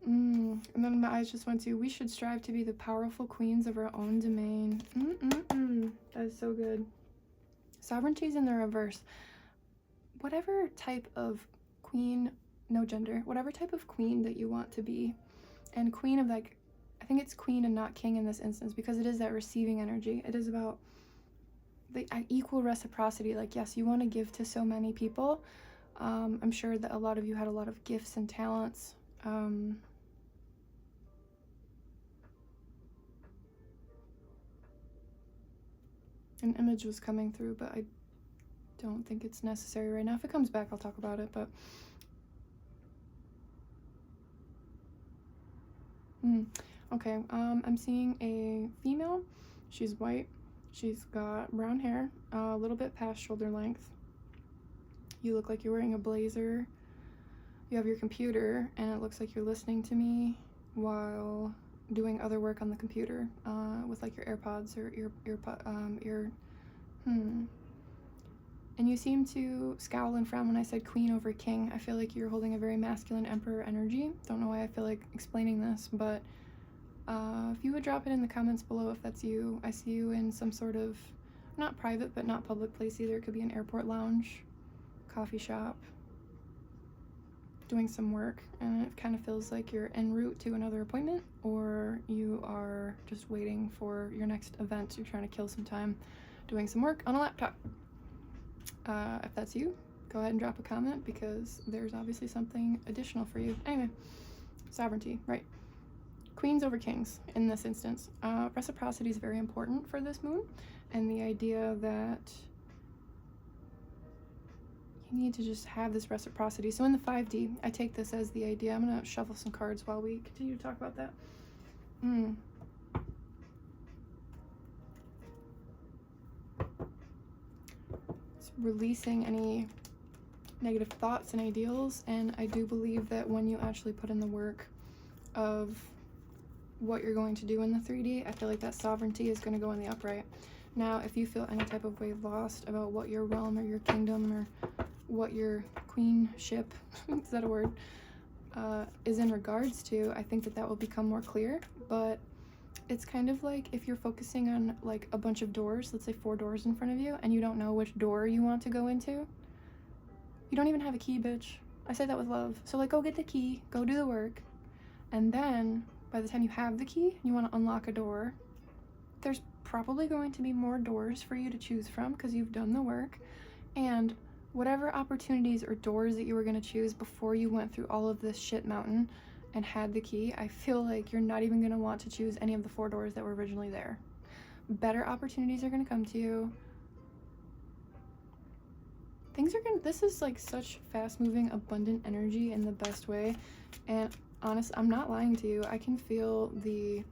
And then my eyes just went to, we should strive to be the powerful queens of our own domain. That is so good. Sovereignty is in the reverse. Whatever type of queen, no gender, whatever type of queen that you want to be, and queen of like, I think it's queen and not king in this instance because it is that receiving energy. It is about the equal reciprocity. Like, yes, you want to give to so many people. I'm sure that a lot of you had a lot of gifts and talents. An image was coming through, but I don't think it's necessary right now. If it comes back, I'll talk about it, but okay, I'm seeing a female. She's white. She's got brown hair, a little bit past shoulder length. You look like you're wearing a blazer. You have your computer, and it looks like you're listening to me while doing other work on the computer, with like your AirPods or And you seem to scowl and frown when I said queen over king. I feel like you're holding a very masculine emperor energy. Don't know why I feel like explaining this, but if you would drop it in the comments below if that's you. I see you in some sort of, not private, but not public place either. It could be an airport lounge, coffee shop, doing some work, and it kind of feels like you're en route to another appointment, or you are just waiting for your next event. You're trying to kill some time doing some work on a laptop. If that's you, go ahead and drop a comment because there's obviously something additional for you. Anyway, sovereignty, right? Queens over kings in this instance. Reciprocity is very important for this moon, and the idea that you need to just have this reciprocity. So in the 5D, I take this as the idea. I'm going to shuffle some cards while we continue to talk about that. It's releasing any negative thoughts and ideals, and I do believe that when you actually put in the work of what you're going to do in the 3D, I feel like that sovereignty is going to go in the upright. Now, if you feel any type of way lost about what your realm or your kingdom or what your queenship, is that a word, is in regards to, I think that will become more clear. But it's kind of like if you're focusing on like a bunch of doors, let's say 4 doors in front of you, and you don't know which door you want to go into. You don't even have a key, bitch. I say that with love. So like, go get the key, go do the work, and then by the time you have the key, you want to unlock a door. There's probably going to be more doors for you to choose from because you've done the work, and whatever opportunities or doors that you were going to choose before you went through all of this shit mountain and had the key, I feel like you're not even going to want to choose any of the 4 doors that were originally there. Better opportunities are going to come to you. This is like such fast moving, abundant energy in the best way. And I'm not lying to you. I can feel the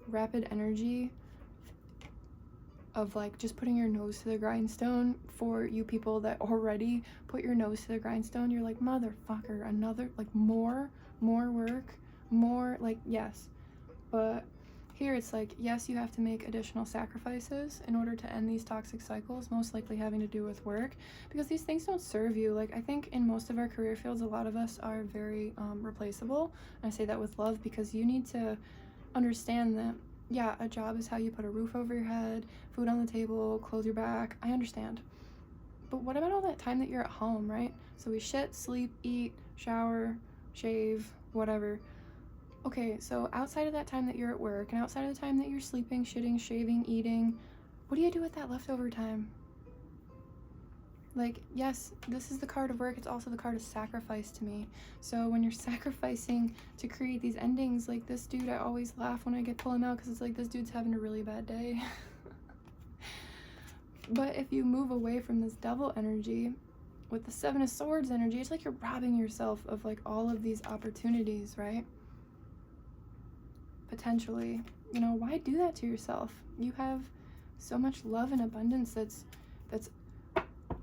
rapid energy of like just putting your nose to the grindstone. For you people that already put your nose to the grindstone, you're like, motherfucker, another, like more work, more, like, yes. But here it's like, yes, you have to make additional sacrifices in order to end these toxic cycles, most likely having to do with work, because these things don't serve you. Like, I think in most of our career fields, a lot of us are very replaceable. And I say that with love, because you need to understand that, yeah, a job is how you put a roof over your head, food on the table, clothe your back. I understand. But what about all that time that you're at home, right? So we shit, sleep, eat, shower, shave, whatever. Okay, so outside of that time that you're at work, and outside of the time that you're sleeping, shitting, shaving, eating, what do you do with that leftover time? Like, yes, this is the card of work, it's also the card of sacrifice to me. So when you're sacrificing to create these endings, like this dude, I always laugh when I pull him out, because it's like, this dude's having a really bad day. But if you move away from this devil energy, with the Seven of Swords energy, it's like you're robbing yourself of like all of these opportunities, right? Potentially, you know, why do that to yourself? You have so much love and abundance that's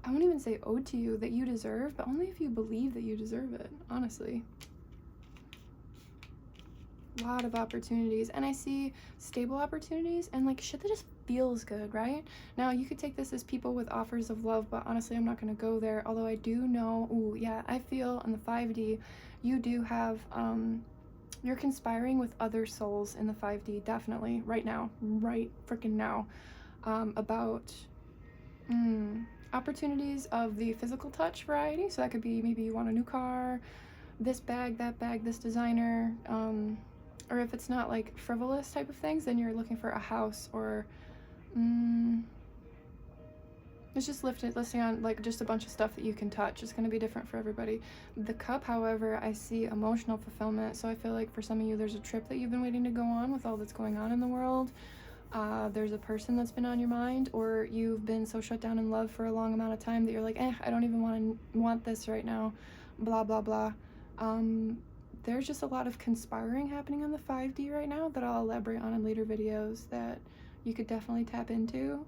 I won't even say owed to you, that you deserve, but only if you believe that you deserve it, honestly. A lot of opportunities, and I see stable opportunities and like shit that just feels good, right? Now you could take this as people with offers of love, but honestly I'm not going to go there, although I do know, ooh yeah, I feel in the 5D you do have you're conspiring with other souls in the 5D, definitely, right now, right freaking now, about opportunities of the physical touch variety. So that could be, maybe you want a new car, this bag, that bag, this designer, or if it's not like frivolous type of things, then you're looking for a house, or it's just listing on like just a bunch of stuff that you can touch. It's going to be different for everybody. The Cup, however, I see emotional fulfillment. So I feel like for some of you, there's a trip that you've been waiting to go on with all that's going on in the world. There's a person that's been on your mind, or you've been so shut down in love for a long amount of time that you're like, I don't even want this right now, blah, blah, blah. There's just a lot of conspiring happening on the 5D right now that I'll elaborate on in later videos that you could definitely tap into.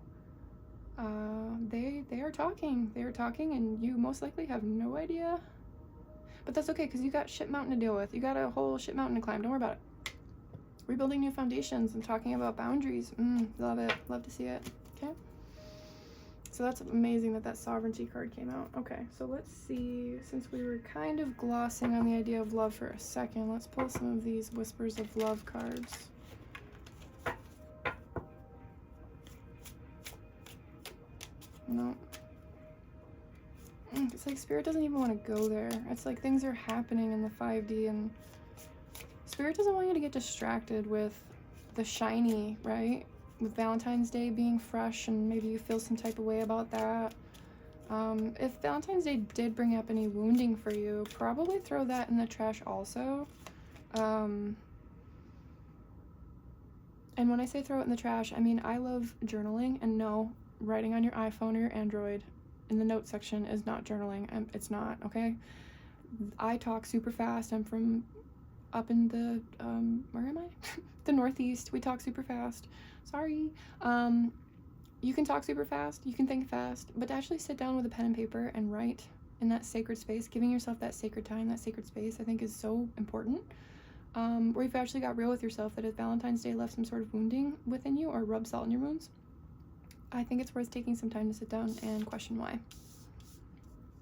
They are talking, and you most likely have no idea, but that's okay, because you got shit mountain to deal with. You got a whole shit mountain to climb. Don't worry about it. Rebuilding new foundations and talking about boundaries. Love it. Love to see it. Okay, so that's amazing that sovereignty card came out. Okay, so let's see, since we were kind of glossing on the idea of love for a second, let's pull some of these whispers of love cards. No. It's like Spirit doesn't even want to go there. It's like things are happening in the 5D, and Spirit doesn't want you to get distracted with the shiny, right? With Valentine's Day being fresh, and maybe you feel some type of way about that. If Valentine's Day did bring up any wounding for you, probably throw that in the trash also. And when I say throw it in the trash, I mean I love journaling, and no, writing on your iPhone or your Android in the notes section is not journaling. It's not, okay? I talk super fast. I'm from up in the where am I? The Northeast. We talk super fast. Sorry. You can talk super fast, you can think fast, but to actually sit down with a pen and paper and write in that sacred space, giving yourself that sacred time, that sacred space, I think is so important. Where you've actually got real with yourself, that if Valentine's Day left some sort of wounding within you or rubbed salt in your wounds, I think it's worth taking some time to sit down and question why.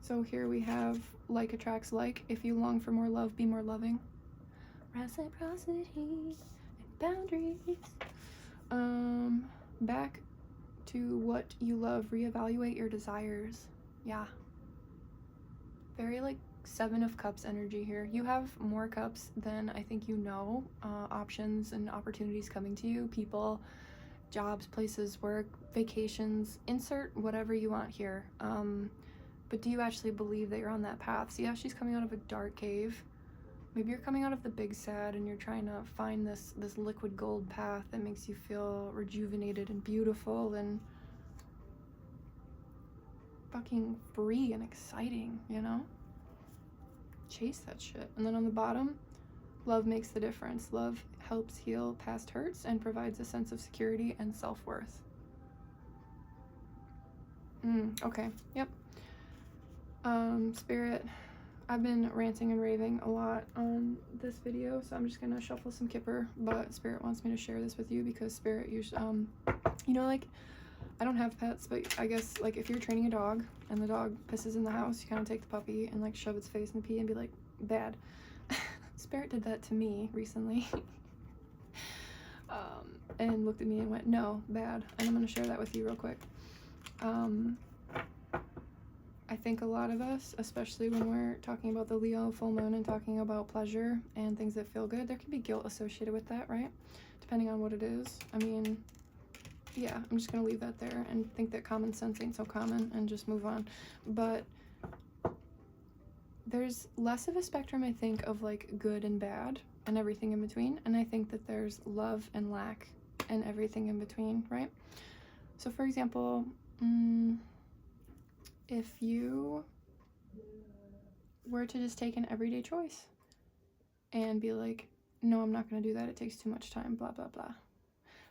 So here we have like attracts like. If you long for more love, be more loving. Reciprocity and boundaries. Back to what you love, reevaluate your desires. Yeah. Very like 7 of Cups energy here. You have more cups than I think you know. Options and opportunities coming to you. People, jobs, places, work, vacations, insert whatever you want here. But do you actually believe that you're on that path? See how she's coming out of a dark cave? Maybe you're coming out of the big sad and you're trying to find this liquid gold path that makes you feel rejuvenated and beautiful and fucking free and exciting, you know? Chase that shit. And then on the bottom, love makes the difference. Love helps heal past hurts and provides a sense of security and self-worth. Okay, yep. Spirit, I've been ranting and raving a lot on this video, so I'm just gonna shuffle some Kipper, but Spirit wants me to share this with you because Spirit usually, you know, like, I don't have pets, but I guess, like, if you're training a dog and the dog pisses in the house, you kind of take the puppy and, like, shove its face in the pee and be like, bad. Spirit did that to me recently. And looked at me and went, no, bad. And I'm gonna share that with you real quick. I think a lot of us, especially when we're talking about the Leo full moon and talking about pleasure and things that feel good, there can be guilt associated with that, right? Depending on what it is. I mean, yeah, I'm just gonna leave that there and think that common sense ain't so common and just move on. But there's less of a spectrum, I think, of like good and bad and everything in between. And I think that there's love and lack and everything in between, right? So for example, if you were to just take an everyday choice and be like, no, I'm not going to do that, it takes too much time, blah, blah, blah.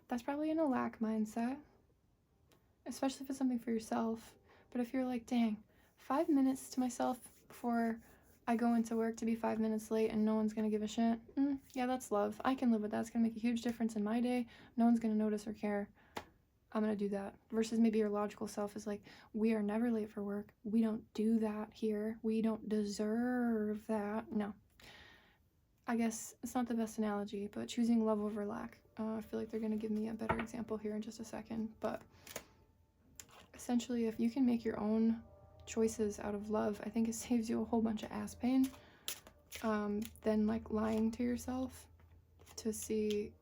That's probably in a lack mindset, especially if it's something for yourself. But if you're like, dang, 5 minutes to myself before I go into work to be 5 minutes late and no one's going to give a shit, yeah, that's love. I can live with that. It's going to make a huge difference in my day. No one's going to notice or care. I'm gonna do that. Versus maybe your logical self is like, we are never late for work. We don't do that here. We don't deserve that. No. I guess it's not the best analogy, but choosing love over lack. I feel like they're gonna give me a better example here in just a second. But essentially, if you can make your own choices out of love, I think it saves you a whole bunch of ass pain than like lying to yourself to see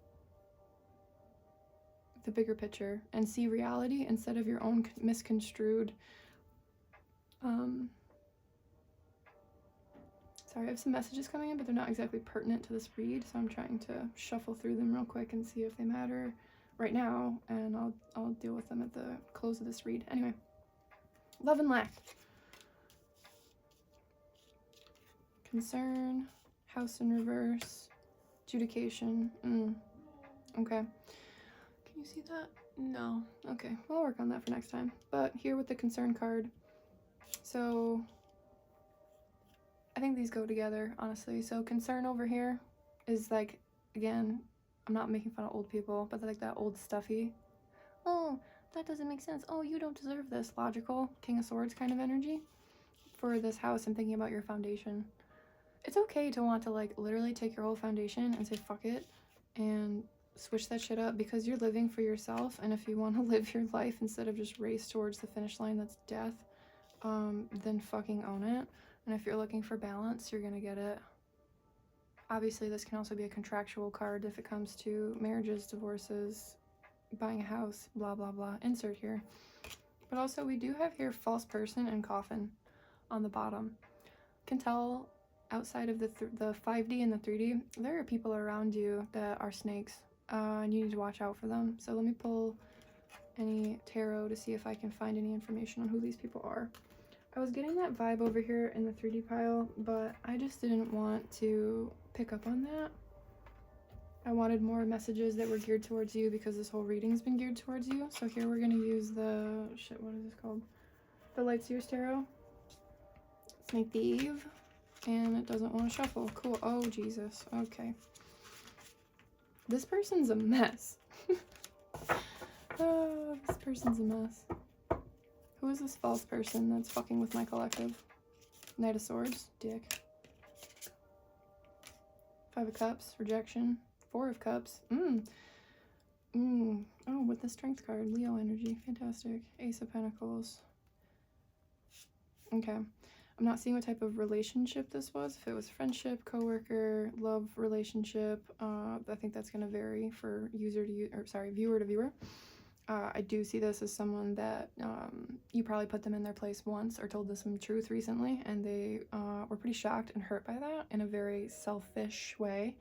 the bigger picture and see reality instead of your own misconstrued. Sorry, I have some messages coming in, but they're not exactly pertinent to this read, so I'm trying to shuffle through them real quick and see if they matter right now, and I'll deal with them at the close of this read. Anyway, love and lack. Concern, house in reverse, adjudication. Okay. You see that? No. Okay, we'll work on that for next time. But here with the concern card, so I think these go together, honestly. So concern over here is like, again, I'm not making fun of old people, but like that old stuffy, oh, that doesn't make sense, oh, you don't deserve this, logical King of Swords kind of energy. For this house, I'm thinking about your foundation. It's okay to want to like literally take your whole foundation and say fuck it and switch that shit up, because you're living for yourself, and if you want to live your life instead of just race towards the finish line that's death, then fucking own it. And if you're looking for balance, you're gonna get it. Obviously, this can also be a contractual card if it comes to marriages, divorces, buying a house, blah blah blah, insert here. But also we do have here false person and coffin on the bottom. Can tell outside of the 5D and the 3D, there are people around you that are snakes. And you need to watch out for them. So let me pull any tarot to see if I can find any information on who these people are. I was getting that vibe over here in the 3D pile, but I just didn't want to pick up on that. I wanted more messages that were geared towards you because this whole reading's been geared towards you. So here we're gonna use the, shit, what is this called? The Light Seers Tarot. Snake Thief. And it doesn't want to shuffle. Cool. Oh, Jesus. Okay. This person's a mess. Oh, this person's a mess. Who is this false person that's fucking with my collective? Knight of Swords, dick. 5 of Cups, rejection. 4 of Cups, Oh, with the Strength card, Leo energy, fantastic. Ace of Pentacles. Okay. I'm not seeing what type of relationship this was. If it was friendship, coworker, love relationship, I think that's going to vary for viewer to viewer. I do see this as someone that you probably put them in their place once or told them some truth recently, and they were pretty shocked and hurt by that in a very selfish way.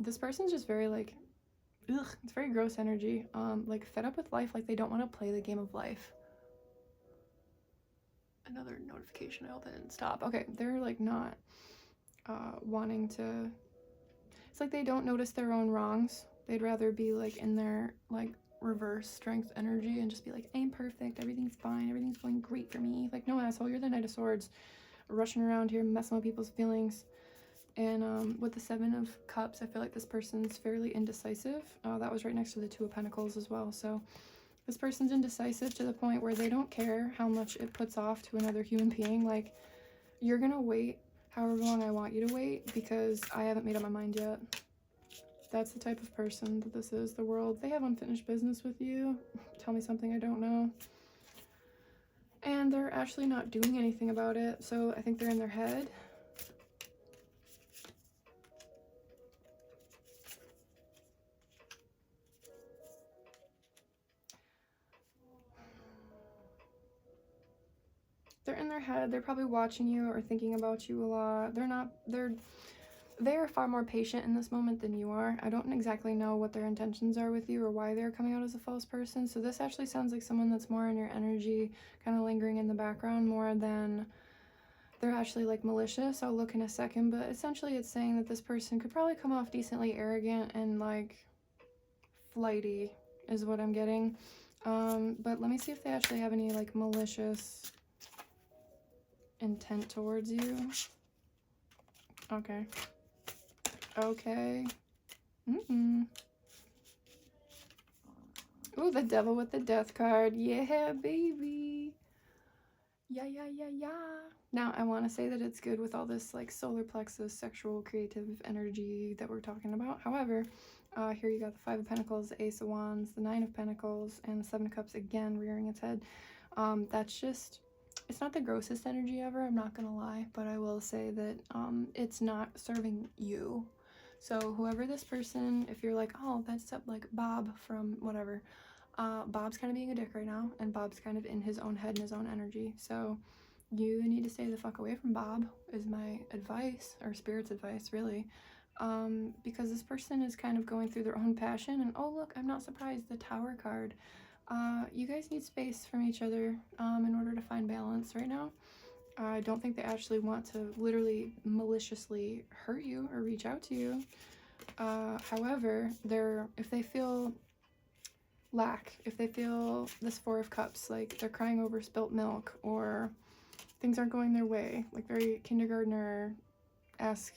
This person's just very like, ugh, it's very gross energy, like fed up with life, like they don't want to play the game of life. Another notification, I hope that didn't stop. Okay, they're like not wanting to, it's like they don't notice their own wrongs. They'd rather be like in their like reverse strength energy and just be like, I'm perfect, everything's fine, everything's going great for me. Like, no, asshole, you're the Knight of Swords, rushing around here, messing with people's feelings. And with the Seven of Cups, I feel like this person's fairly indecisive. That was right next to the Two of Pentacles as well. So this person's indecisive to the point where they don't care how much it puts off to another human being. Like, you're gonna wait however long I want you to wait because I haven't made up my mind yet. That's the type of person that this is. The world, they have unfinished business with you. Tell me something I don't know. And they're actually not doing anything about it. So I think they're in their head. They're in their head. They're probably watching you or thinking about you a lot. They're far more patient in this moment than you are. I don't exactly know what their intentions are with you or why they're coming out as a false person. So this actually sounds like someone that's more in your energy, kind of lingering in the background more than they're actually like malicious. I'll look in a second, but essentially it's saying that this person could probably come off decently arrogant and like flighty is what I'm getting. But let me see if they actually have any like malicious intent towards you. Okay. Okay. Ooh, the Devil with the Death card. Yeah, baby. Yeah. Now, I want to say that it's good with all this, like, solar plexus, sexual, creative energy that we're talking about. However, here you got the Five of Pentacles, the Ace of Wands, the Nine of Pentacles, and the Seven of Cups again rearing its head. That's just... It's not the grossest energy ever, I'm not gonna lie, but I will say that it's not serving you. So whoever this person, if you're like, oh, that's like Bob from whatever, Bob's kind of being a dick right now, and Bob's kind of in his own head and his own energy. So you need to stay the fuck away from Bob is my advice, or Spirit's advice, really. Because this person is kind of going through their own passion, and oh look, I'm not surprised, the Tower card. You guys need space from each other in order to find balance right now. I don't think they actually want to literally maliciously hurt you or reach out to you. However, if they feel lack, if they feel this Four of Cups, like they're crying over spilt milk or things aren't going their way, like very kindergartner-esque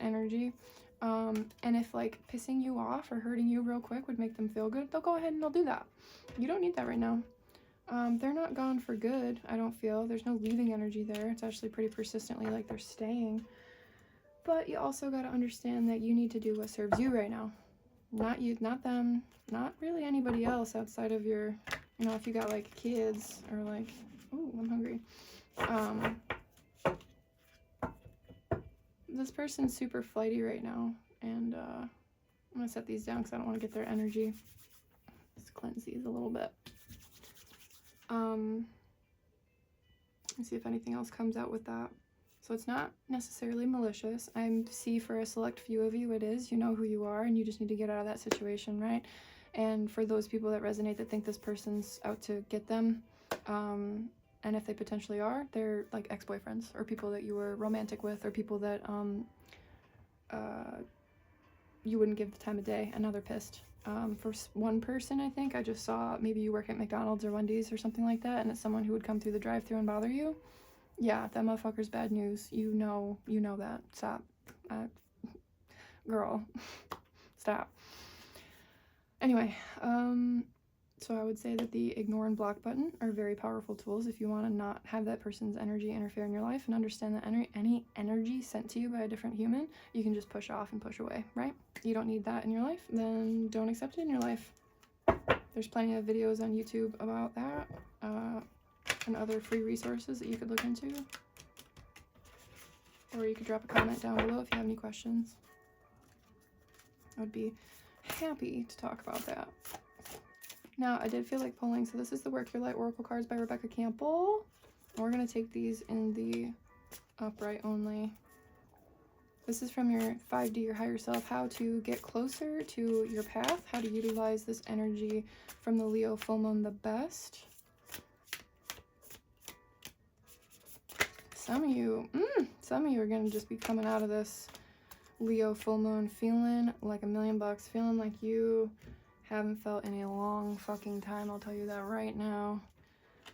energy. And if like pissing you off or hurting you real quick would make them feel good, they'll go ahead and they'll do that. You don't need that right now. They're not gone for good, I don't feel. There's no leaving energy there. It's actually pretty persistently like they're staying. But you also got to understand that you need to do what serves you right now. Not you, not them, not really anybody else outside of your, you know, if you got like kids or like, ooh, I'm hungry. This person's super flighty right now, and I'm gonna set these down because I don't want to get their energy. Let's cleanse these a little bit. Let's see if anything else comes out with that. So it's not necessarily malicious. I see for a select few of you it is. You know who you are, and you just need to get out of that situation, right? And for those people that resonate, that think this person's out to get them, and if they potentially are, they're like ex-boyfriends or people that you were romantic with or people that you wouldn't give the time of day, and now they're pissed. For one person, I think I just saw, maybe you work at McDonald's or Wendy's or something like that, and it's someone who would come through the drive-thru and bother you. Yeah, that motherfucker's bad news. You know that. Stop. Girl. Stop. Anyway, so I would say that the ignore and block button are very powerful tools if you want to not have that person's energy interfere in your life, and understand that any energy sent to you by a different human, you can just push off and push away, right? You don't need that in your life, then don't accept it in your life. There's plenty of videos on YouTube about that, and other free resources that you could look into. Or you could drop a comment down below if you have any questions. I would be happy to talk about that. Now, I did feel like pulling, so this is the Work Your Light Oracle cards by Rebecca Campbell. We're going to take these in the upright only. This is from your 5D, your higher self, how to get closer to your path, how to utilize this energy from the Leo full moon the best. Some of you are going to just be coming out of this Leo full moon feeling like $1,000,000, feeling like you haven't felt in a long fucking time, I'll tell you that right now.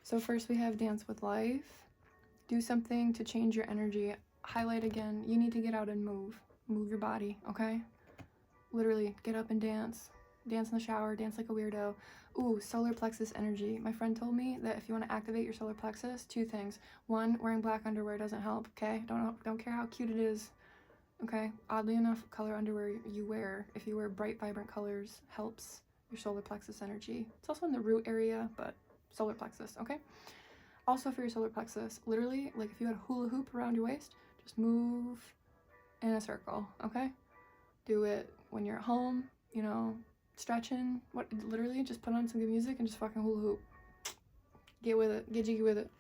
So first we have Dance with Life. Do something to change your energy. Highlight again, you need to get out and move. Move your body, okay? Literally, get up and dance. Dance in the shower, dance like a weirdo. Ooh, solar plexus energy. My friend told me that if you want to activate your solar plexus, 2 things. 1, wearing black underwear doesn't help, okay? Don't care how cute it is, okay? Oddly enough, color underwear you wear, if you wear bright, vibrant colors, helps your solar plexus energy. It's also in the root area, but solar plexus, okay? Also for your solar plexus, literally, like if you had a hula hoop around your waist, just move in a circle, okay? Do it when you're at home, you know, stretching. Literally just put on some good music and just fucking hula hoop. Get with it, get jiggy with it.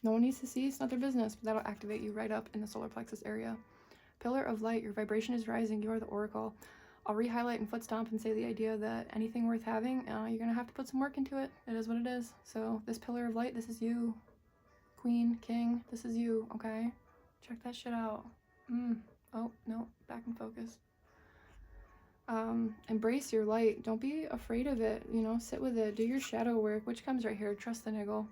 No one needs to see, it's not their business, but that'll activate you right up in the solar plexus area. Pillar of light, your vibration is rising, you are the oracle. I'll re-highlight and foot stomp and say the idea that anything worth having, you're gonna have to put some work into it. It is what it is. So this pillar of light, this is you. Queen, king, this is you, okay? Check that shit out. Oh, no, back in focus. Embrace your light. Don't be afraid of it, you know, sit with it. Do your shadow work, which comes right here. Trust the niggle.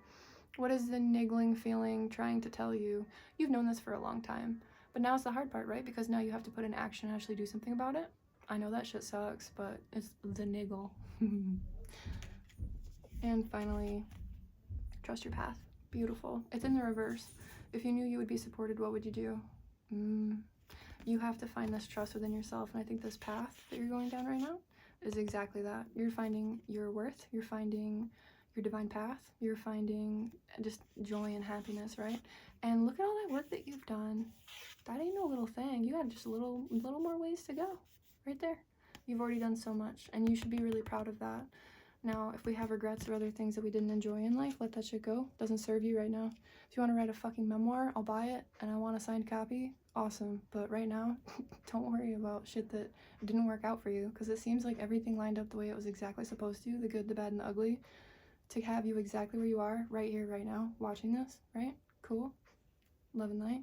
What is the niggling feeling trying to tell you? You've known this for a long time, but now's the hard part, right? Because now you have to put in action and actually do something about it. I know that shit sucks, but it's the niggle. And finally, trust your path. Beautiful. It's in the reverse. If you knew you would be supported, what would you do? You have to find this trust within yourself, and I think this path that you're going down right now is exactly that. You're finding your worth, you're finding your divine path, you're finding just joy and happiness, right? And look at all that work that you've done. That ain't no little thing. You got just a little more ways to go right there. You've already done so much, and you should be really proud of that. Now, if we have regrets or other things that we didn't enjoy in life, let that shit go. Doesn't serve you right now. If you want to write a fucking memoir, I'll buy it, and I want a signed copy. Awesome. But right now, don't worry about shit that didn't work out for you, because it seems like everything lined up the way it was exactly supposed to, the good, the bad, and the ugly, to have you exactly where you are, right here, right now, watching this, right? Cool. Love and light.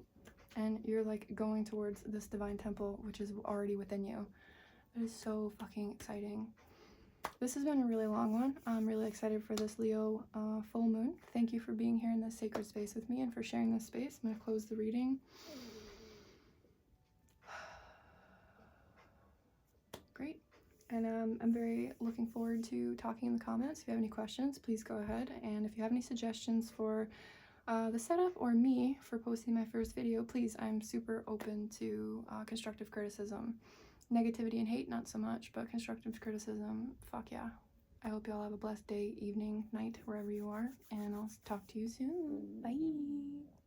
And you're like going towards this divine temple, which is already within you. It is so fucking exciting. This has been a really long one. I'm really excited for this Leo full moon. Thank you for being here in this sacred space with me and for sharing this space. I'm going to close the reading. Great. And I'm very looking forward to talking in the comments. If you have any questions, please go ahead. And if you have any suggestions for the setup or me for posting my first video, please, I'm super open to constructive criticism. Negativity and hate, not so much, but constructive criticism, fuck yeah. I hope y'all have a blessed day, evening, night, wherever you are, and I'll talk to you soon. Bye.